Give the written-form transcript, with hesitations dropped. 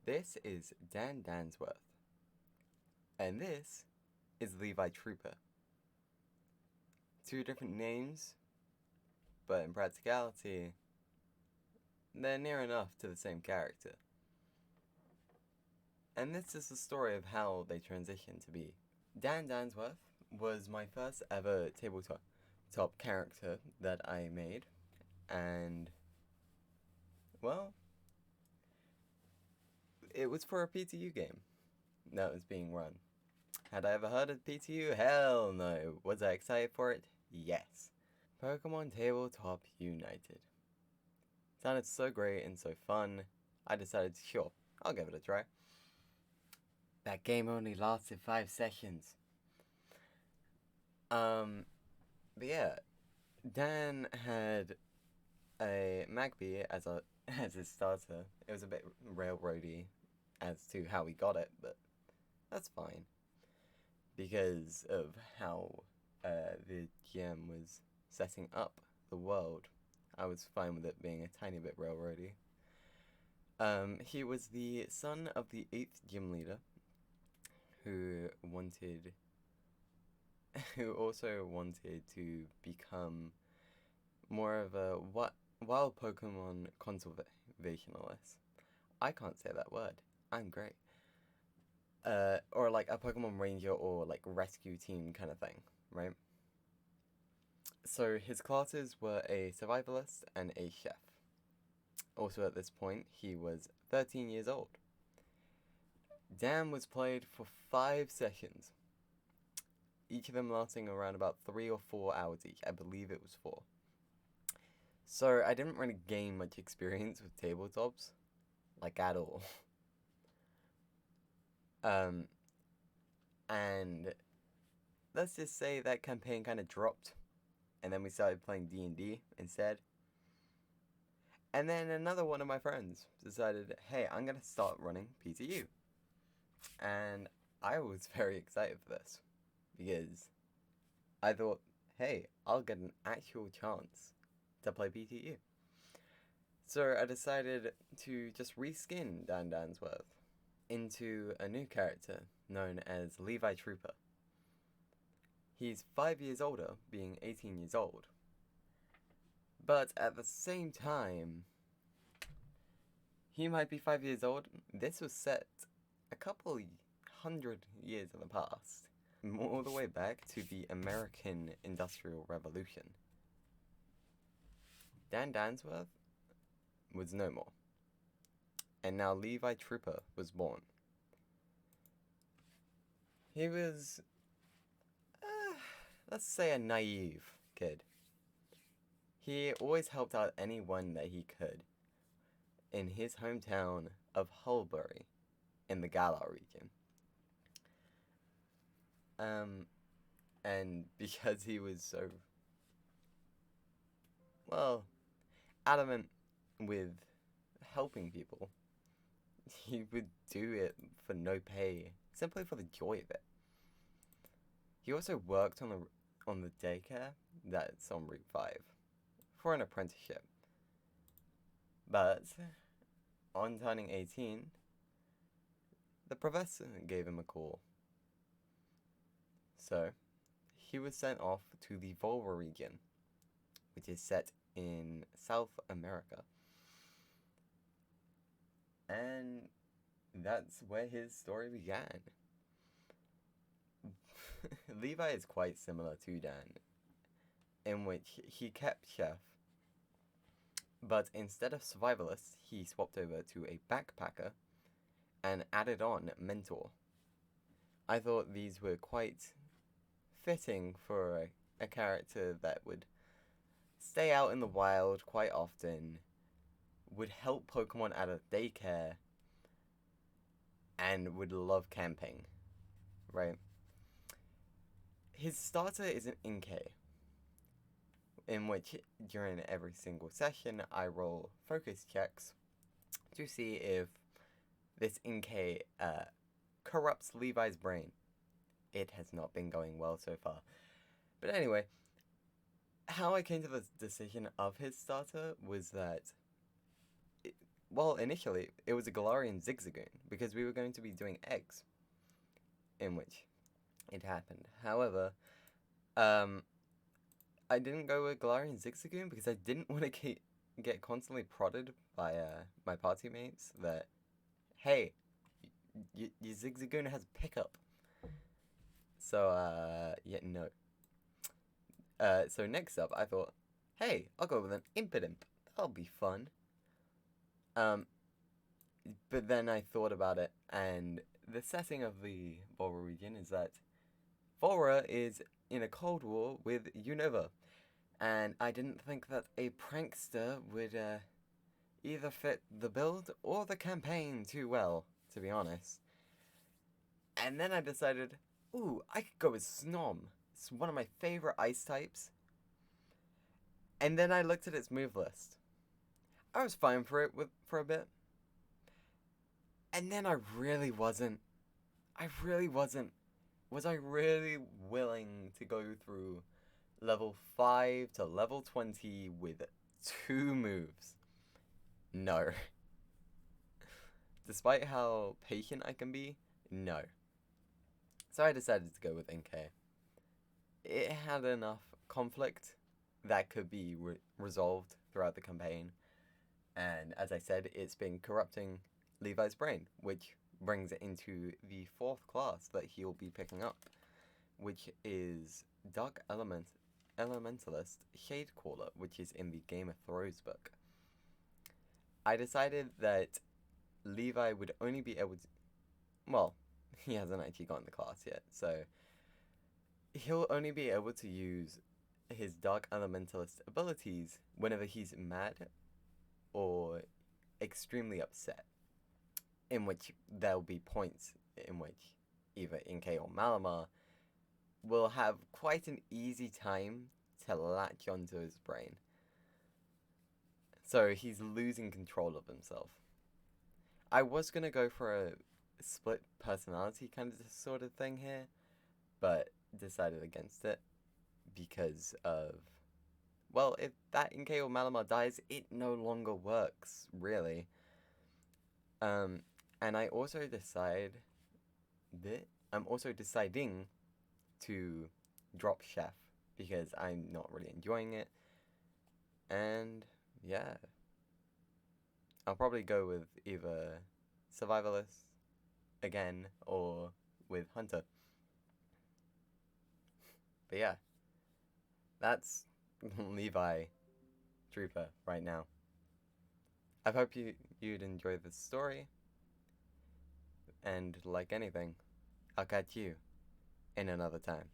This is Dan Dansworth, and this is Levi Trooper. Two different names, but in practicality, they're near enough to the same character. And this is the story of how they transitioned to be. Dan Dansworth was my first ever tabletop character that I made, and, well, it was for a PTU game that was being run. Had I ever heard of PTU? Hell no. Was I excited for it? Yes. Pokemon Tabletop United. Sounded so great and so fun, I decided, sure, I'll give it a try. That game only lasted 5 sessions. But yeah, Dan had a Magpie as his starter. It was a bit railroady as to how we got it, but that's fine. Because of how the GM was setting up the world, I was fine with it being a tiny bit railroady. He was the son of the 8th gym leader, who also wanted to become more of a wild Pokemon conservationalist. I can't say that word. I'm great. Or like a Pokemon Ranger or like rescue team kind of thing, right? So his classes were a survivalist and a chef. Also at this point, he was 13 years old. Dan was played for 5 sessions, each of them lasting around about 3 or 4 hours each. I believe it was 4. So I didn't really gain much experience with tabletops, like at all. And let's just say that campaign kind of dropped, and then we started playing D&D instead. And then another one of my friends decided, hey, I'm going to start running PTU. And I was very excited for this, because I thought, hey, I'll get an actual chance to play PTU. So I decided to just reskin Dan Dansworth into a new character known as Levi Trooper. He's 5 years older, being 18 years old. But at the same time, he might be 5 years old. This was set a couple hundred years in the past, all the way back to the American Industrial Revolution. Dan Dansworth was no more, and now Levi Trooper was born. He was, let's say, a naive kid. He always helped out anyone that he could in his hometown of Hullbury in the Galar region. And because he was so, well, adamant with helping people, he would do it for no pay, simply for the joy of it. He also worked on the daycare that's on Route 5 for an apprenticeship. But on turning 18, the professor gave him a call. So he was sent off to the Volva region, which is set in South America. And that's where his story began. Levi is quite similar to Dan, in which he kept chef, but instead of survivalist, he swapped over to a backpacker and added on mentor. I thought these were quite fitting for a character that would stay out in the wild quite often, would help Pokemon at a daycare, and would love camping, right? His starter is an Inkay, in which during every single session I roll focus checks to see if this Inkay corrupts Levi's brain. It has not been going well so far. But anyway, how I came to the decision of his starter was that well, initially, it was a Galarian Zigzagoon, because we were going to be doing eggs, in which it happened. However, I didn't go with Galarian Zigzagoon because I didn't want to get constantly prodded by my party mates that, hey, your Zigzagoon has pickup. So, yeah, no. So next up, I thought, hey, I'll go with an Impidimp. That'll be fun. But then I thought about it, and the setting of the Volra region is that Volra is in a cold war with Unova, and I didn't think that a prankster would either fit the build or the campaign too well, to be honest. And then I decided, ooh, I could go with Snom. It's one of my favorite ice types. And then I looked at its move list. I was fine for it for a bit. And then I really wasn't. Was I really willing to go through level 5 to level 20 with 2 moves? No. Despite how patient I can be, no. So I decided to go with NK. It had enough conflict that could be resolved throughout the campaign. And as I said, it's been corrupting Levi's brain, which brings it into the 4th class that he'll be picking up, which is Dark Elementalist Shadecaller, which is in the Game of Thrones book. I decided that Levi would only be able to... Well, he hasn't actually gotten the class yet, so he'll only be able to use his Dark Elementalist abilities whenever he's mad or extremely upset, in which there'll be points in which either Inkay or Malamar will have quite an easy time to latch onto his brain. So he's losing control of himself. I was going to go for a split personality kind of sort of thing here, but decided against it because of, well, if that Inkay or Malamar dies, it no longer works, really. And I also I'm also deciding to drop Chef because I'm not really enjoying it. And yeah, I'll probably go with either Survivalist again or with Hunter. But yeah, that's Levi Trooper right now. I hope you'd enjoy this story. And like anything, I'll catch you in another time.